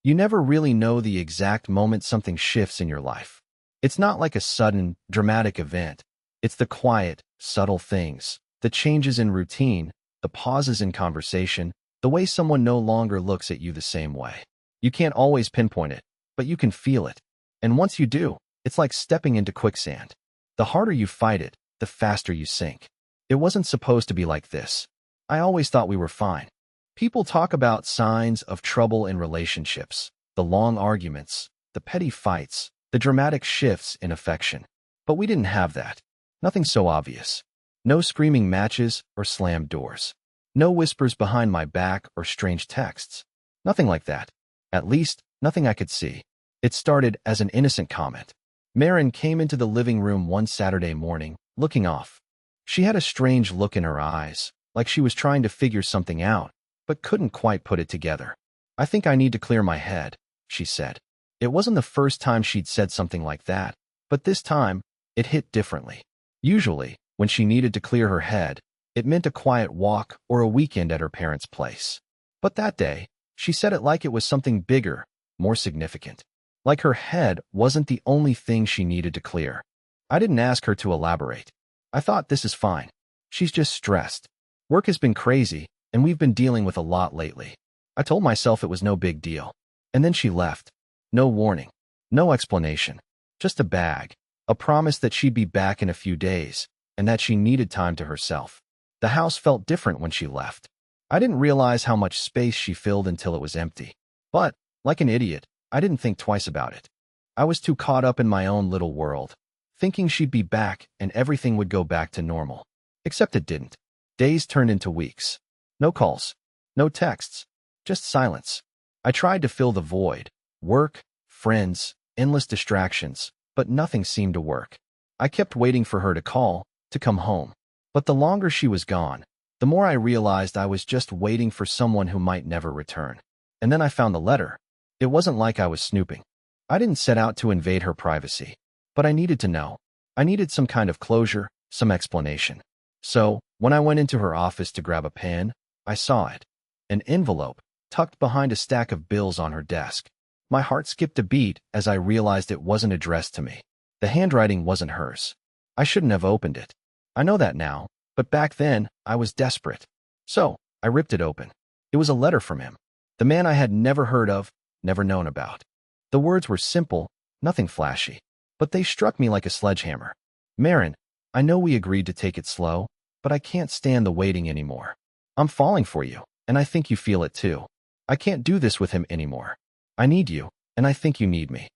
You never really know the exact moment something shifts in your life. It's not like a sudden, dramatic event. It's the quiet, subtle things, the changes in routine, the pauses in conversation, the way someone no longer looks at you the same way. You can't always pinpoint it, but you can feel it. And once you do, it's like stepping into quicksand. The harder you fight it, the faster you sink. It wasn't supposed to be like this. I always thought we were fine. People talk about signs of trouble in relationships, the long arguments, the petty fights, the dramatic shifts in affection. But we didn't have that. Nothing so obvious. No screaming matches or slammed doors. No whispers behind my back or strange texts. Nothing like that. At least, nothing I could see. It started as an innocent comment. Marin came into the living room one Saturday morning, looking off. She had a strange look in her eyes, like she was trying to figure something out, but couldn't quite put it together. "I think I need to clear my head," she said. It wasn't the first time she'd said something like that, but this time, it hit differently. Usually, when she needed to clear her head, it meant a quiet walk or a weekend at her parents' place. But that day, she said it like it was something bigger, more significant. Like her head wasn't the only thing she needed to clear. I didn't ask her to elaborate. I thought, this is fine. She's just stressed. Work has been crazy, and we've been dealing with a lot lately. I told myself it was no big deal. And then she left. No warning. No explanation. Just a bag. A promise that she'd be back in a few days, and that she needed time to herself. The house felt different when she left. I didn't realize how much space she filled until it was empty. But, like an idiot, I didn't think twice about it. I was too caught up in my own little world, thinking she'd be back and everything would go back to normal. Except it didn't. Days turned into weeks. No calls. No texts. Just silence. I tried to fill the void. Work, friends, endless distractions, but nothing seemed to work. I kept waiting for her to call, to come home. But the longer she was gone, the more I realized I was just waiting for someone who might never return. And then I found the letter. It wasn't like I was snooping. I didn't set out to invade her privacy. But I needed to know. I needed some kind of closure, some explanation. So, when I went into her office to grab a pen, I saw it. An envelope, tucked behind a stack of bills on her desk. My heart skipped a beat as I realized it wasn't addressed to me. The handwriting wasn't hers. I shouldn't have opened it. I know that now, but back then, I was desperate. So, I ripped it open. It was a letter from him. The man I had never heard of, never known about. The words were simple, nothing flashy, but they struck me like a sledgehammer. "Marin, I know we agreed to take it slow, but I can't stand the waiting anymore. I'm falling for you, and I think you feel it too. I can't do this with him anymore. I need you, and I think you need me."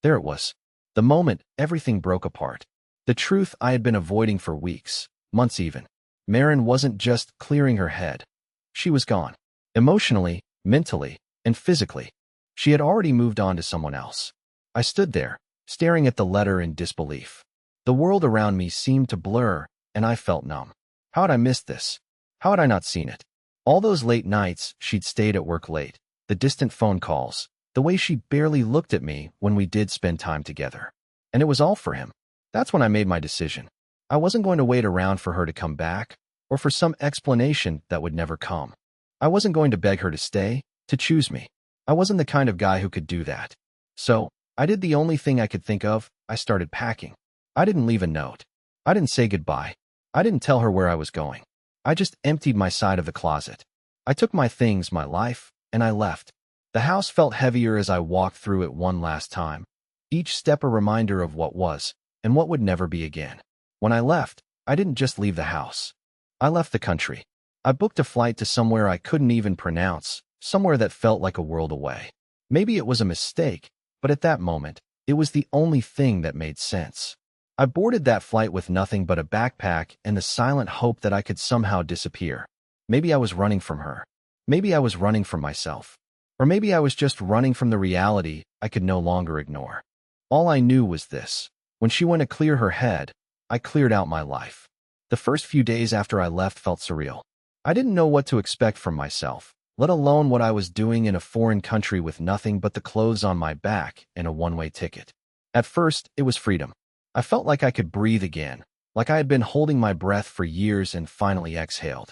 There it was. The moment everything broke apart. The truth I had been avoiding for weeks, months even. Marin wasn't just clearing her head. She was gone. Emotionally, mentally, and physically. She had already moved on to someone else. I stood there, staring at the letter in disbelief. The world around me seemed to blur, and I felt numb. How had I missed this? How had I not seen it? All those late nights she'd stayed at work late, the distant phone calls, the way she barely looked at me when we did spend time together. And it was all for him. That's when I made my decision. I wasn't going to wait around for her to come back, or for some explanation that would never come. I wasn't going to beg her to stay, to choose me. I wasn't the kind of guy who could do that. So, I did the only thing I could think of. I started packing. I didn't leave a note. I didn't say goodbye. I didn't tell her where I was going. I just emptied my side of the closet. I took my things, my life, and I left. The house felt heavier as I walked through it one last time. Each step a reminder of what was, and what would never be again. When I left, I didn't just leave the house. I left the country. I booked a flight to somewhere I couldn't even pronounce, somewhere that felt like a world away. Maybe it was a mistake, but at that moment, it was the only thing that made sense. I boarded that flight with nothing but a backpack and the silent hope that I could somehow disappear. Maybe I was running from her. Maybe I was running from myself. Or maybe I was just running from the reality I could no longer ignore. All I knew was this. When she went to clear her head, I cleared out my life. The first few days after I left felt surreal. I didn't know what to expect from myself, let alone what I was doing in a foreign country with nothing but the clothes on my back and a one-way ticket. At first, it was freedom. I felt like I could breathe again, like I had been holding my breath for years and finally exhaled.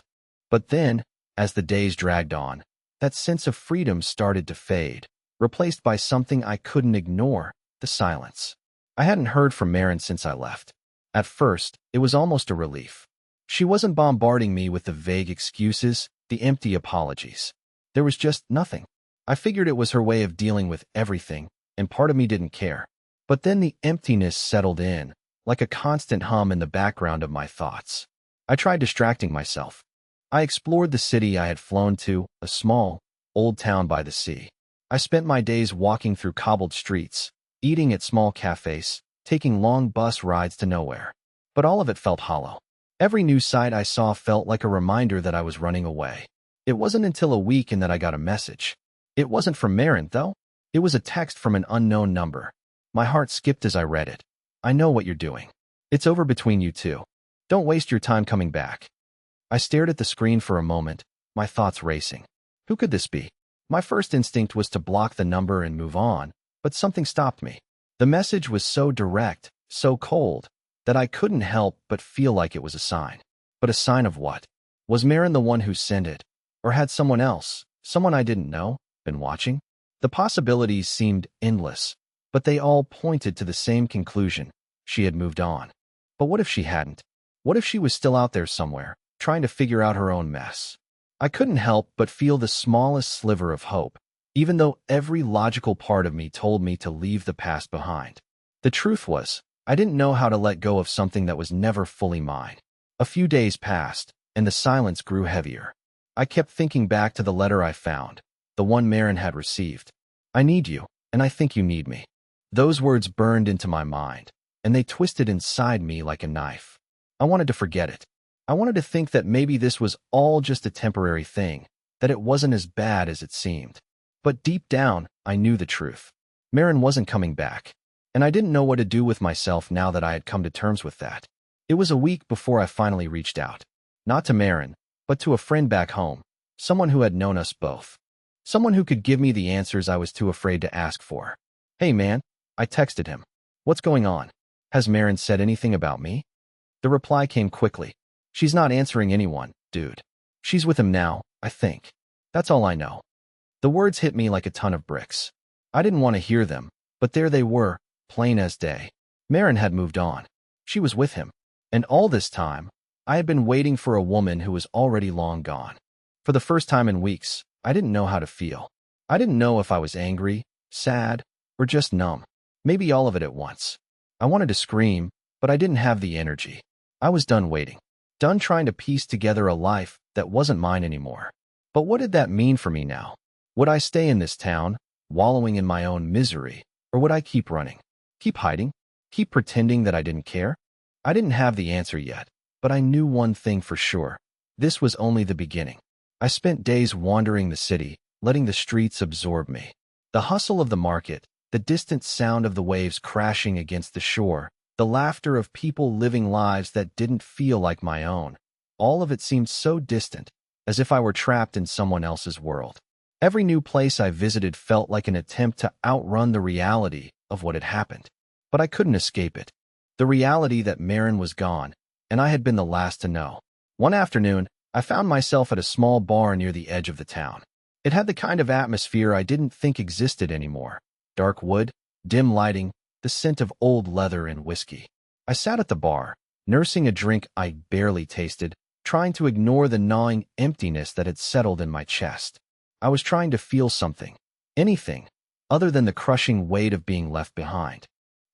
But then, as the days dragged on, that sense of freedom started to fade. replaced by something I couldn't ignore, the silence. I hadn't heard from Marin since I left. At first, it was almost a relief. She wasn't bombarding me with the vague excuses, the empty apologies. There was just nothing. I figured it was her way of dealing with everything, and part of me didn't care. But then the emptiness settled in, like a constant hum in the background of my thoughts. I tried distracting myself. I explored the city I had flown to, a small, old town by the sea. I spent my days walking through cobbled streets, eating at small cafes, taking long bus rides to nowhere. But all of it felt hollow. Every new sight I saw felt like a reminder that I was running away. It wasn't until a week in that I got a message. It wasn't from Marin, though. It was a text from an unknown number. My heart skipped as I read it. I know what you're doing. It's over between you two. Don't waste your time coming back. I stared at the screen for a moment, my thoughts racing. Who could this be? My first instinct was to block the number and move on, but something stopped me. The message was so direct, so cold, that I couldn't help but feel like it was a sign. But a sign of what? Was Marin the one who sent it? Or had someone else, someone I didn't know, been watching? The possibilities seemed endless, but they all pointed to the same conclusion. She had moved on. But what if she hadn't? What if she was still out there somewhere, trying to figure out her own mess? I couldn't help but feel the smallest sliver of hope, even though every logical part of me told me to leave the past behind. The truth was, I didn't know how to let go of something that was never fully mine. A few days passed, and the silence grew heavier. I kept thinking back to the letter I found, the one Marin had received. I need you, and I think you need me. Those words burned into my mind, and they twisted inside me like a knife. I wanted to forget it. I wanted to think that maybe this was all just a temporary thing, that it wasn't as bad as it seemed. But deep down, I knew the truth. Marin wasn't coming back, and I didn't know what to do with myself now that I had come to terms with that. It was a week before I finally reached out. Not to Marin, but to a friend back home, someone who had known us both. Someone who could give me the answers I was too afraid to ask for. Hey man, I texted him. What's going on? Has Marin said anything about me? The reply came quickly. She's not answering anyone, dude. She's with him now, I think. That's all I know. The words hit me like a ton of bricks. I didn't want to hear them, but there they were, plain as day. Marin had moved on. She was with him. And all this time, I had been waiting for a woman who was already long gone. For the first time in weeks, I didn't know how to feel. I didn't know if I was angry, sad, or just numb. Maybe all of it at once. I wanted to scream, but I didn't have the energy. I was done waiting. Done trying to piece together a life that wasn't mine anymore. But what did that mean for me now? Would I stay in this town, wallowing in my own misery, or would I keep running? Keep hiding? Keep pretending that I didn't care? I didn't have the answer yet, but I knew one thing for sure. This was only the beginning. I spent days wandering the city, letting the streets absorb me. The hustle of the market, the distant sound of the waves crashing against the shore, the laughter of people living lives that didn't feel like my own. All of it seemed so distant, as if I were trapped in someone else's world. Every new place I visited felt like an attempt to outrun the reality of what had happened. But I couldn't escape it. The reality that Marin was gone, and I had been the last to know. One afternoon, I found myself at a small bar near the edge of the town. It had the kind of atmosphere I didn't think existed anymore. Dark wood, dim lighting, the scent of old leather and whiskey. I sat at the bar, nursing a drink I barely tasted, trying to ignore the gnawing emptiness that had settled in my chest. I was trying to feel something, anything, other than the crushing weight of being left behind.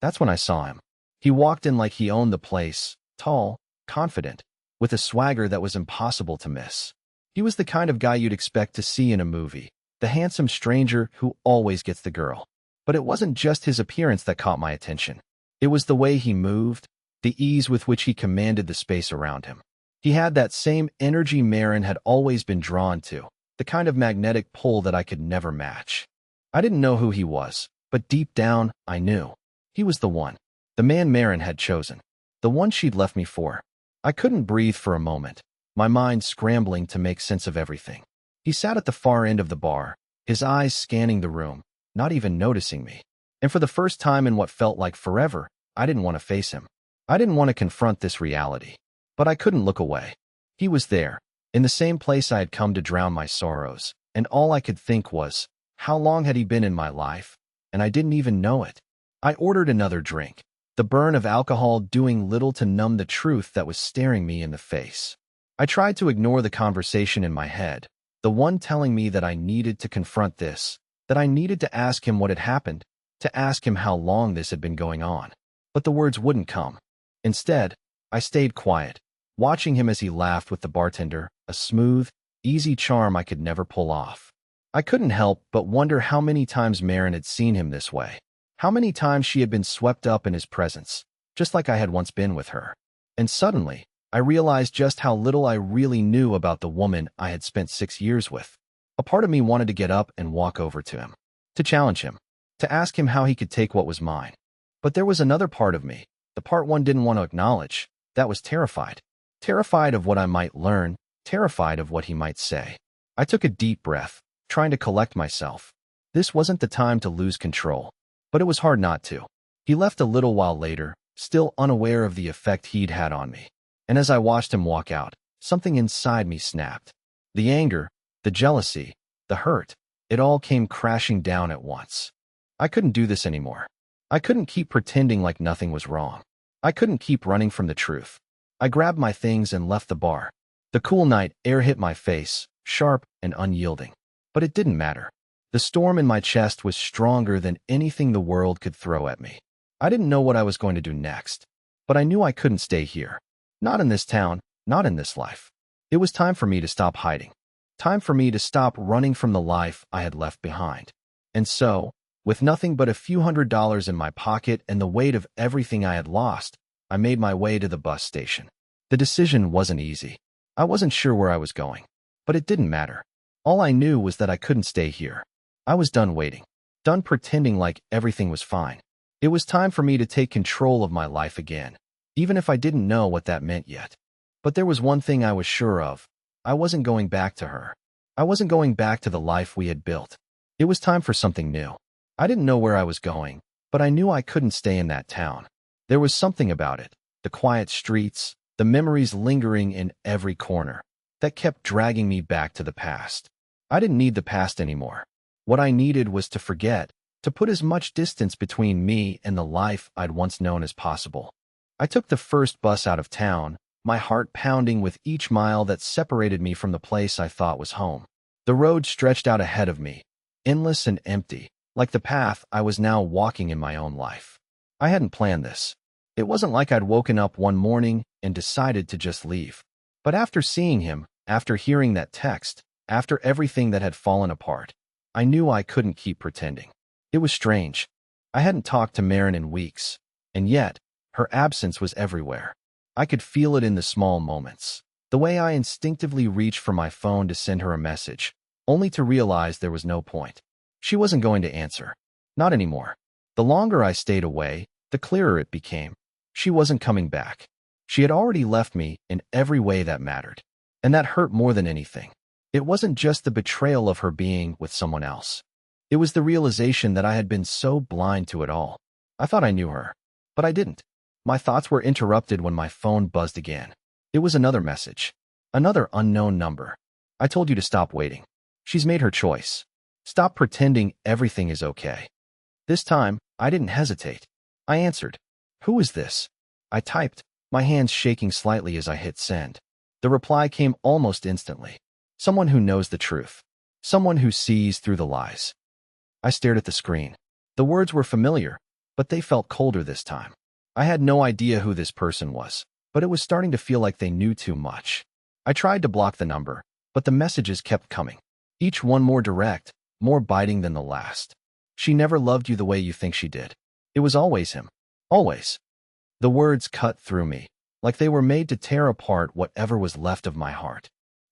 That's when I saw him. He walked in like he owned the place, tall, confident, with a swagger that was impossible to miss. He was the kind of guy you'd expect to see in a movie, the handsome stranger who always gets the girl. But it wasn't just his appearance that caught my attention. It was the way he moved, the ease with which he commanded the space around him. He had that same energy Marin had always been drawn to, the kind of magnetic pull that I could never match. I didn't know who he was, but deep down, I knew. He was the one. The man Marin had chosen. The one she'd left me for. I couldn't breathe for a moment, my mind scrambling to make sense of everything. He sat at the far end of the bar, his eyes scanning the room, not even noticing me. And for the first time in what felt like forever, I didn't want to face him. I didn't want to confront this reality. But I couldn't look away. He was there, in the same place I had come to drown my sorrows, and all I could think was, How long had he been in my life? And I didn't even know it. I ordered another drink, the burn of alcohol doing little to numb the truth that was staring me in the face. I tried to ignore the conversation in my head, the one telling me that I needed to confront this, that I needed to ask him what had happened, to ask him how long this had been going on. But the words wouldn't come. Instead, I stayed quiet, watching him as he laughed with the bartender, a smooth, easy charm I could never pull off. I couldn't help but wonder how many times Marin had seen him this way, how many times she had been swept up in his presence, just like I had once been with her. And suddenly, I realized just how little I really knew about the woman I had spent 6 years with. A part of me wanted to get up and walk over to him, to challenge him, to ask him how he could take what was mine. But there was another part of me, the part one didn't want to acknowledge, that was terrified. Terrified of what I might learn, terrified of what he might say. I took a deep breath, trying to collect myself. This wasn't the time to lose control, but it was hard not to. He left a little while later, still unaware of the effect he'd had on me. And as I watched him walk out, something inside me snapped. The anger, the jealousy, the hurt, it all came crashing down at once. I couldn't do this anymore. I couldn't keep pretending like nothing was wrong. I couldn't keep running from the truth. I grabbed my things and left the bar. The cool night air hit my face, sharp and unyielding. But it didn't matter. The storm in my chest was stronger than anything the world could throw at me. I didn't know what I was going to do next, but I knew I couldn't stay here. Not in this town, not in this life. It was time for me to stop hiding. Time for me to stop running from the life I had left behind. And so, with nothing but a few $100s in my pocket and the weight of everything I had lost, I made my way to the bus station. The decision wasn't easy. I wasn't sure where I was going, but it didn't matter. All I knew was that I couldn't stay here. I was done waiting, done pretending like everything was fine. It was time for me to take control of my life again, even if I didn't know what that meant yet. But there was one thing I was sure of. I wasn't going back to her. I wasn't going back to the life we had built. It was time for something new. I didn't know where I was going, but I knew I couldn't stay in that town. There was something about it, the quiet streets, the memories lingering in every corner, that kept dragging me back to the past. I didn't need the past anymore. What I needed was to forget, to put as much distance between me and the life I'd once known as possible. I took the first bus out of town, my heart pounding with each mile that separated me from the place I thought was home. The road stretched out ahead of me, endless and empty, like the path I was now walking in my own life. I hadn't planned this. It wasn't like I'd woken up one morning and decided to just leave. But after seeing him, after hearing that text, after everything that had fallen apart, I knew I couldn't keep pretending. It was strange. I hadn't talked to Marin in weeks, and yet, her absence was everywhere. I could feel it in the small moments. The way I instinctively reached for my phone to send her a message, only to realize there was no point. She wasn't going to answer. Not anymore. The longer I stayed away, the clearer it became. She wasn't coming back. She had already left me in every way that mattered. And that hurt more than anything. It wasn't just the betrayal of her being with someone else. It was the realization that I had been so blind to it all. I thought I knew her, but I didn't. My thoughts were interrupted when my phone buzzed again. It was another message. Another unknown number. I told you to stop waiting. She's made her choice. Stop pretending everything is okay. This time, I didn't hesitate. I answered. Who is this? I typed, my hands shaking slightly as I hit send. The reply came almost instantly. Someone who knows the truth. Someone who sees through the lies. I stared at the screen. The words were familiar, but they felt colder this time. I had no idea who this person was, but it was starting to feel like they knew too much. I tried to block the number, but the messages kept coming. Each one more direct, more biting than the last. She never loved you the way you think she did. It was always him. Always. The words cut through me, like they were made to tear apart whatever was left of my heart.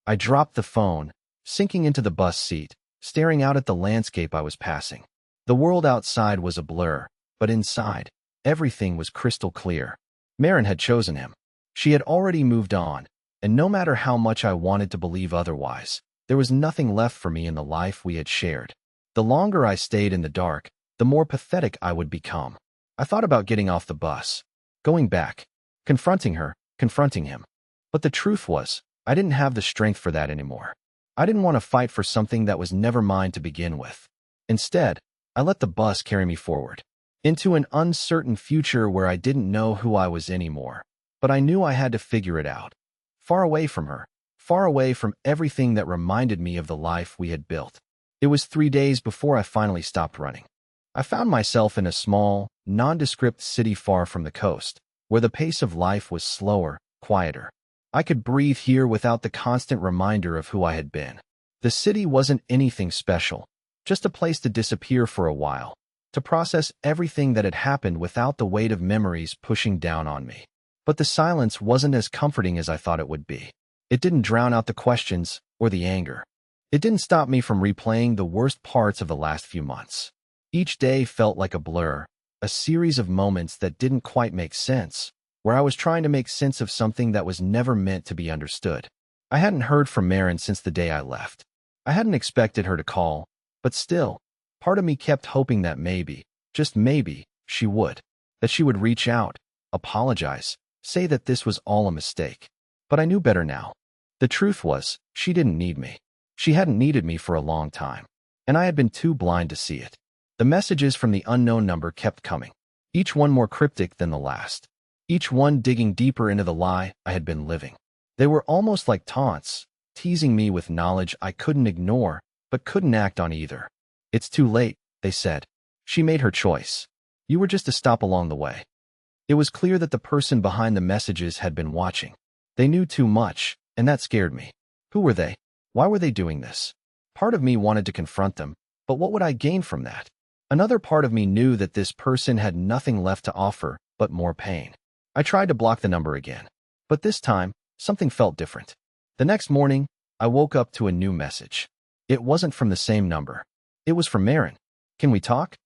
I dropped the phone, sinking into the bus seat, staring out at the landscape I was passing. The world outside was a blur, but inside, everything was crystal clear. Marin had chosen him. She had already moved on, and no matter how much I wanted to believe otherwise, there was nothing left for me in the life we had shared. The longer I stayed in the dark, the more pathetic I would become. I thought about getting off the bus, going back, confronting her, confronting him. But the truth was, I didn't have the strength for that anymore. I didn't want to fight for something that was never mine to begin with. Instead, I let the bus carry me forward, into an uncertain future where I didn't know who I was anymore. But I knew I had to figure it out. Far away from her, far away from everything that reminded me of the life we had built. It was 3 days before I finally stopped running. I found myself in a small, nondescript city far from the coast, where the pace of life was slower, quieter. I could breathe here without the constant reminder of who I had been. The city wasn't anything special, just a place to disappear for a while, to process everything that had happened without the weight of memories pushing down on me. But the silence wasn't as comforting as I thought it would be. It didn't drown out the questions or the anger. It didn't stop me from replaying the worst parts of the last few months. Each day felt like a blur, a series of moments that didn't quite make sense, where I was trying to make sense of something that was never meant to be understood. I hadn't heard from Marin since the day I left. I hadn't expected her to call, but still, part of me kept hoping that maybe, just maybe, she would. That she would reach out, apologize, say that this was all a mistake. But I knew better now. The truth was, she didn't need me. She hadn't needed me for a long time, and I had been too blind to see it. The messages from the unknown number kept coming, each one more cryptic than the last, each one digging deeper into the lie I had been living. They were almost like taunts, teasing me with knowledge I couldn't ignore, but couldn't act on either. "It's too late," they said. "She made her choice. You were just a stop along the way." It was clear that the person behind the messages had been watching. They knew too much, and that scared me. Who were they? Why were they doing this? Part of me wanted to confront them, but what would I gain from that? Another part of me knew that this person had nothing left to offer but more pain. I tried to block the number again, but this time, something felt different. The next morning, I woke up to a new message. It wasn't from the same number. It was from Marin. "Can we talk?"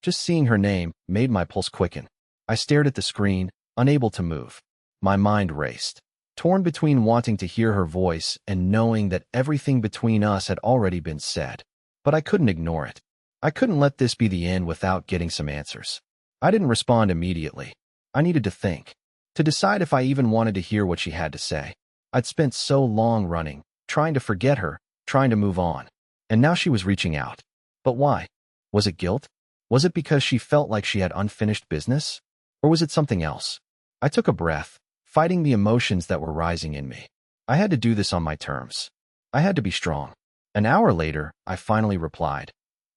Just seeing her name made my pulse quicken. I stared at the screen, unable to move. My mind raced, torn between wanting to hear her voice and knowing that everything between us had already been said. But I couldn't ignore it. I couldn't let this be the end without getting some answers. I didn't respond immediately. I needed to think, to decide if I even wanted to hear what she had to say. I'd spent so long running, trying to forget her, trying to move on. And now she was reaching out. But why? Was it guilt? Was it because she felt like she had unfinished business? Or was it something else? I took a breath, fighting the emotions that were rising in me. I had to do this on my terms. I had to be strong. An hour later, I finally replied.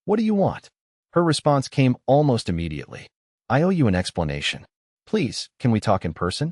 "What do you want?" Her response came almost immediately. "I owe you an explanation. Please, can we talk in person?"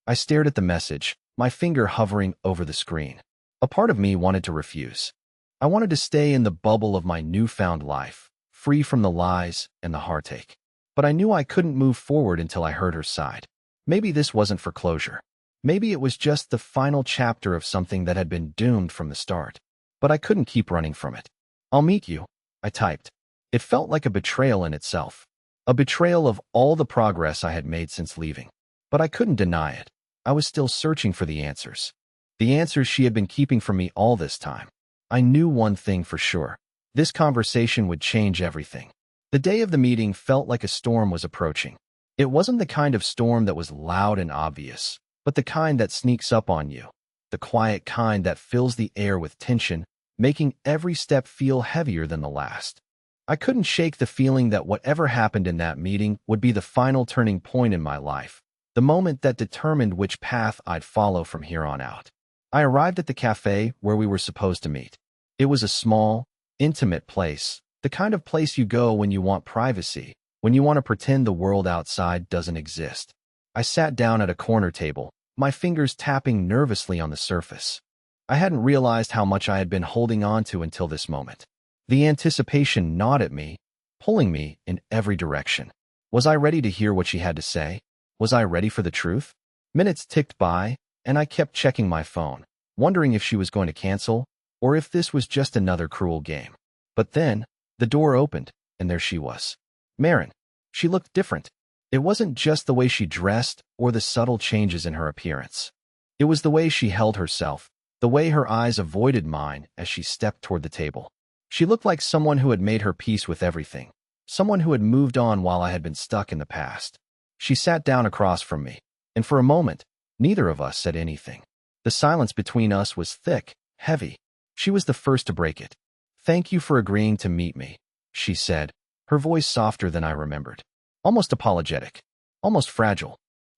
I stared at the message, my finger hovering over the screen. A part of me wanted to refuse. I wanted to stay in the bubble of my newfound life, free from the lies and the heartache. But I knew I couldn't move forward until I heard her side. Maybe this wasn't for closure. Maybe it was just the final chapter of something that had been doomed from the start. But I couldn't keep running from it. "I'll meet you," I typed. It felt like a betrayal in itself. A betrayal of all the progress I had made since leaving. But I couldn't deny it. I was still searching for the answers. The answers she had been keeping from me all this time. I knew one thing for sure. This conversation would change everything. The day of the meeting felt like a storm was approaching. It wasn't the kind of storm that was loud and obvious, but the kind that sneaks up on you. The quiet kind that fills the air with tension, making every step feel heavier than the last. I couldn't shake the feeling that whatever happened in that meeting would be the final turning point in my life, the moment that determined which path I'd follow from here on out. I arrived at the cafe where we were supposed to meet. It was a small, intimate place, the kind of place you go when you want privacy, when you want to pretend the world outside doesn't exist. I sat down at a corner table, my fingers tapping nervously on the surface. I hadn't realized how much I had been holding on to until this moment. The anticipation gnawed at me, pulling me in every direction. Was I ready to hear what she had to say? Was I ready for the truth? Minutes ticked by, and I kept checking my phone, wondering if she was going to cancel, or if this was just another cruel game. But then, the door opened, and there she was. Marin. She looked different. It wasn't just the way she dressed or the subtle changes in her appearance. It was the way she held herself, the way her eyes avoided mine as she stepped toward the table. She looked like someone who had made her peace with everything, someone who had moved on while I had been stuck in the past. She sat down across from me, and for a moment, neither of us said anything. The silence between us was thick, heavy. She was the first to break it. "Thank you for agreeing to meet me," she said, her voice softer than I remembered. Almost apologetic. Almost fragile.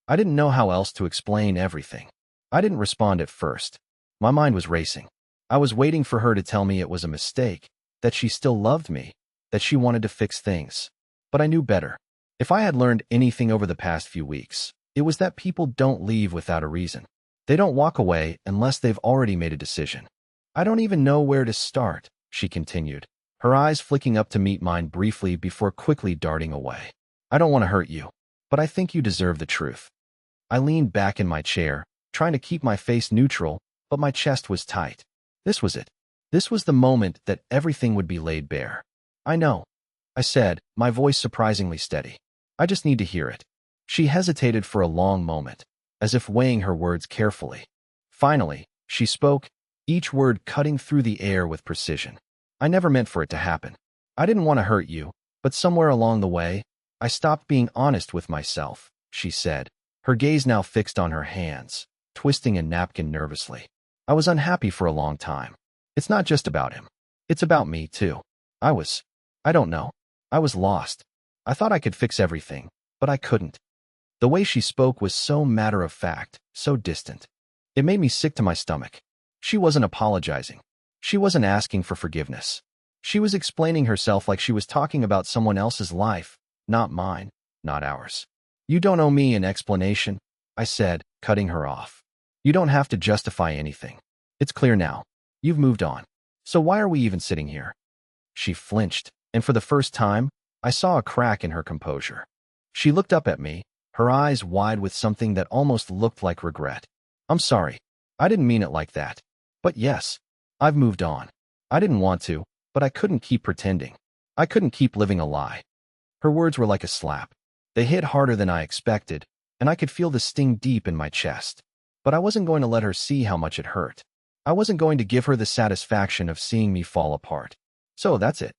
I didn't know how else to explain everything. I didn't respond at first. My mind was racing. I was waiting for her to tell me it was a mistake, that she still loved me, that she wanted to fix things. But I knew better. If I had learned anything over the past few weeks, it was that people don't leave without a reason. They don't walk away unless they've already made a decision. I don't even know where to start, she continued, her eyes flicking up to meet mine briefly before quickly darting away. I don't want to hurt you, but I think you deserve the truth. I leaned back in my chair, trying to keep my face neutral, but my chest was tight. This was it. This was the moment that everything would be laid bare. I know, I said, my voice surprisingly steady. I just need to hear it. She hesitated for a long moment, as if weighing her words carefully. Finally, she spoke, each word cutting through the air with precision. I never meant for it to happen. I didn't want to hurt you, but somewhere along the way, I stopped being honest with myself, she said, her gaze now fixed on her hands, twisting a napkin nervously. I was unhappy for a long time. It's not just about him. It's about me, too. I don't know. I was lost. I thought I could fix everything, but I couldn't. The way she spoke was so matter-of-fact, so distant. It made me sick to my stomach. She wasn't apologizing. She wasn't asking for forgiveness. She was explaining herself like she was talking about someone else's life, not mine, not ours. You don't owe me an explanation, I said, cutting her off. You don't have to justify anything. It's clear now. You've moved on. So why are we even sitting here? She flinched, and for the first time, I saw a crack in her composure. She looked up at me, her eyes wide with something that almost looked like regret. I'm sorry. I didn't mean it like that. But yes, I've moved on. I didn't want to, but I couldn't keep pretending. I couldn't keep living a lie. Her words were like a slap. They hit harder than I expected, and I could feel the sting deep in my chest. But I wasn't going to let her see how much it hurt. I wasn't going to give her the satisfaction of seeing me fall apart. So that's it.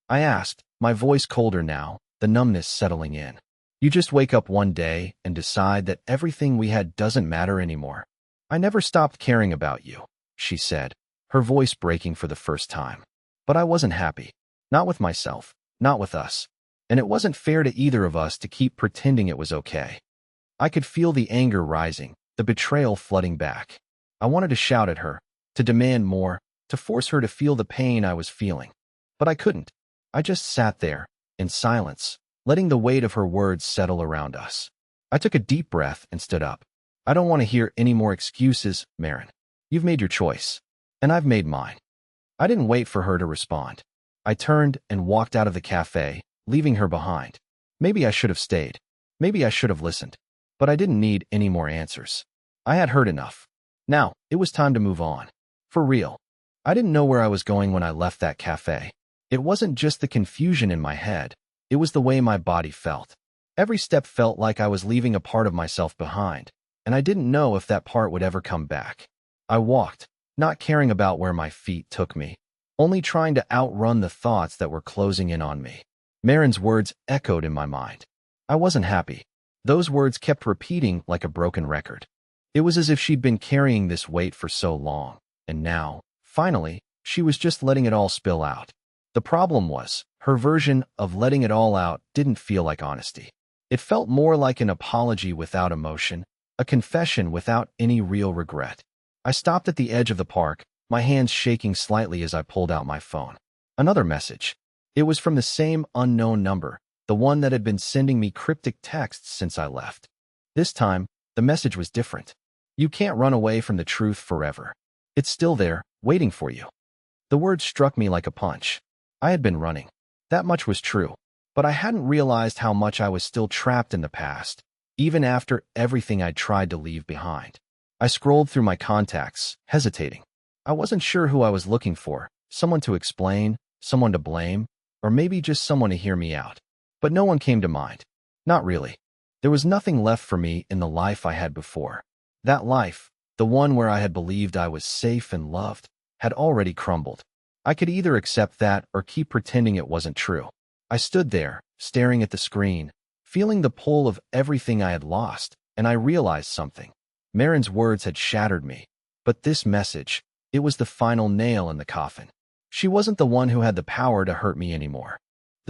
I asked, my voice colder now, the numbness settling in. You just wake up one day and decide that everything we had doesn't matter anymore. I never stopped caring about you, she said, her voice breaking for the first time. But I wasn't happy. Not with myself, not with us. And it wasn't fair to either of us to keep pretending it was okay. I could feel the anger rising, the betrayal flooding back. I wanted to shout at her, to demand more, to force her to feel the pain I was feeling. But I couldn't. I just sat there, in silence, letting the weight of her words settle around us. I took a deep breath and stood up. I don't want to hear any more excuses, Marin. You've made your choice. And I've made mine. I didn't wait for her to respond. I turned and walked out of the cafe, leaving her behind. Maybe I should have stayed. Maybe I should have listened. But I didn't need any more answers. I had heard enough. Now, it was time to move on. For real. I didn't know where I was going when I left that cafe. It wasn't just the confusion in my head. It was the way my body felt. Every step felt like I was leaving a part of myself behind, and I didn't know if that part would ever come back. I walked, not caring about where my feet took me, only trying to outrun the thoughts that were closing in on me. Marin's words echoed in my mind. I wasn't happy. Those words kept repeating like a broken record. It was as if she'd been carrying this weight for so long, and now, finally, she was just letting it all spill out. The problem was, her version of letting it all out didn't feel like honesty. It felt more like an apology without emotion, a confession without any real regret. I stopped at the edge of the park, my hands shaking slightly as I pulled out my phone. Another message. It was from the same unknown number, the one that had been sending me cryptic texts since I left. This time, the message was different. You can't run away from the truth forever. It's still there, waiting for you. The words struck me like a punch. I had been running. That much was true. But I hadn't realized how much I was still trapped in the past, even after everything I'd tried to leave behind. I scrolled through my contacts, hesitating. I wasn't sure who I was looking for, someone to explain, someone to blame, or maybe just someone to hear me out. But no one came to mind. Not really. There was nothing left for me in the life I had before. That life, the one where I had believed I was safe and loved, had already crumbled. I could either accept that or keep pretending it wasn't true. I stood there, staring at the screen, feeling the pull of everything I had lost, and I realized something. Marin's words had shattered me, but this message, it was the final nail in the coffin. She wasn't the one who had the power to hurt me anymore.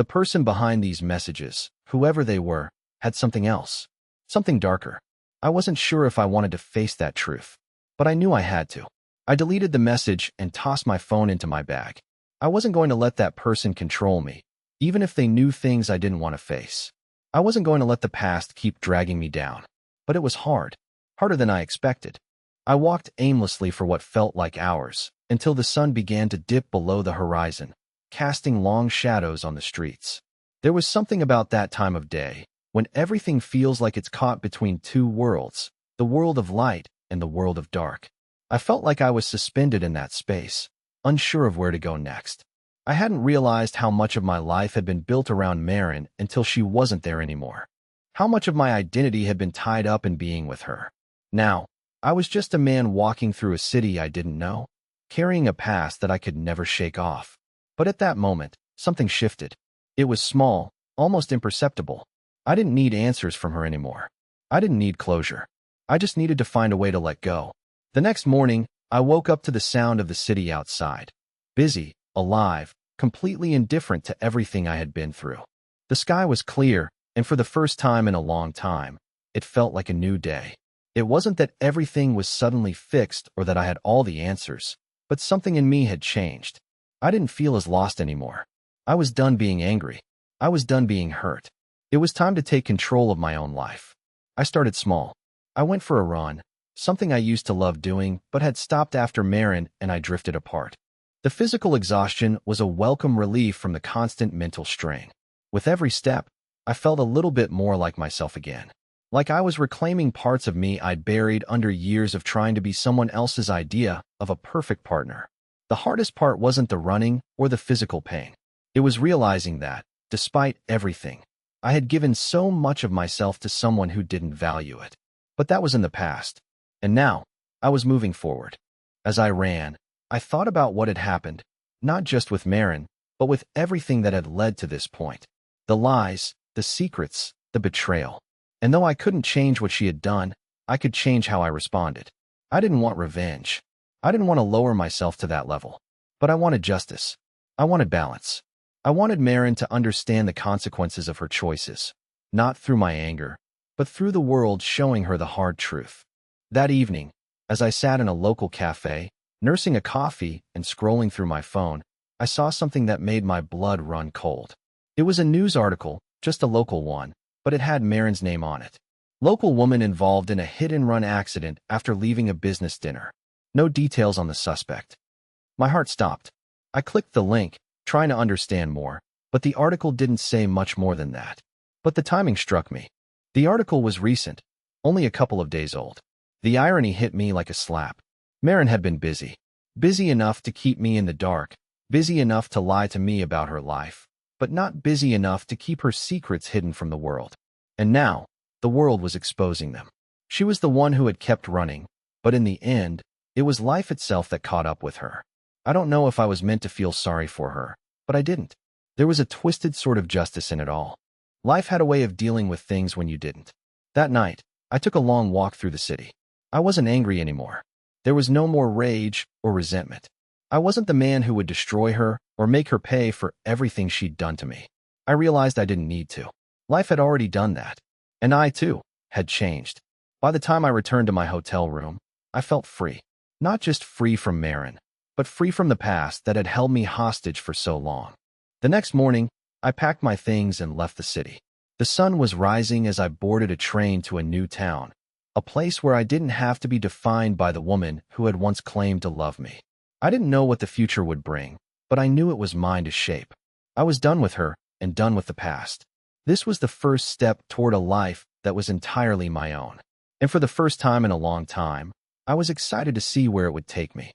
The person behind these messages, whoever they were, had something else. Something darker. I wasn't sure if I wanted to face that truth, but I knew I had to. I deleted the message and tossed my phone into my bag. I wasn't going to let that person control me, even if they knew things I didn't want to face. I wasn't going to let the past keep dragging me down. But it was hard. Harder than I expected. I walked aimlessly for what felt like hours, until the sun began to dip below the horizon, casting long shadows on the streets. There was something about that time of day, when everything feels like it's caught between two worlds, the world of light and the world of dark. I felt like I was suspended in that space, unsure of where to go next. I hadn't realized how much of my life had been built around Marin until she wasn't there anymore. How much of my identity had been tied up in being with her. Now, I was just a man walking through a city I didn't know, carrying a past that I could never shake off. But at that moment, something shifted. It was small, almost imperceptible. I didn't need answers from her anymore. I didn't need closure. I just needed to find a way to let go. The next morning, I woke up to the sound of the city outside. Busy, alive, completely indifferent to everything I had been through. The sky was clear, and for the first time in a long time, it felt like a new day. It wasn't that everything was suddenly fixed or that I had all the answers, but something in me had changed. I didn't feel as lost anymore. I was done being angry. I was done being hurt. It was time to take control of my own life. I started small. I went for a run, something I used to love doing but had stopped after Marin and I drifted apart. The physical exhaustion was a welcome relief from the constant mental strain. With every step, I felt a little bit more like myself again. Like I was reclaiming parts of me I'd buried under years of trying to be someone else's idea of a perfect partner. The hardest part wasn't the running or the physical pain. It was realizing that, despite everything, I had given so much of myself to someone who didn't value it. But that was in the past. And now, I was moving forward. As I ran, I thought about what had happened, not just with Marin, but with everything that had led to this point. The lies, the secrets, the betrayal. And though I couldn't change what she had done, I could change how I responded. I didn't want revenge. I didn't want to lower myself to that level. But I wanted justice. I wanted balance. I wanted Marin to understand the consequences of her choices, not through my anger, but through the world showing her the hard truth. That evening, as I sat in a local cafe, nursing a coffee and scrolling through my phone, I saw something that made my blood run cold. It was a news article, just a local one, but it had Marin's name on it. Local woman involved in a hit-and-run accident after leaving a business dinner. No details on the suspect. My heart stopped. I clicked the link, trying to understand more, but the article didn't say much more than that. But the timing struck me. The article was recent, only a couple of days old. The irony hit me like a slap. Marin had been busy. Busy enough to keep me in the dark, busy enough to lie to me about her life, but not busy enough to keep her secrets hidden from the world. And now, the world was exposing them. She was the one who had kept running, but in the end, it was life itself that caught up with her. I don't know if I was meant to feel sorry for her, but I didn't. There was a twisted sort of justice in it all. Life had a way of dealing with things when you didn't. That night, I took a long walk through the city. I wasn't angry anymore. There was no more rage or resentment. I wasn't the man who would destroy her or make her pay for everything she'd done to me. I realized I didn't need to. Life had already done that. And I, too, had changed. By the time I returned to my hotel room, I felt free. Not just free from Marin, but free from the past that had held me hostage for so long. The next morning, I packed my things and left the city. The sun was rising as I boarded a train to a new town, a place where I didn't have to be defined by the woman who had once claimed to love me. I didn't know what the future would bring, but I knew it was mine to shape. I was done with her and done with the past. This was the first step toward a life that was entirely my own. And for the first time in a long time, I was excited to see where it would take me.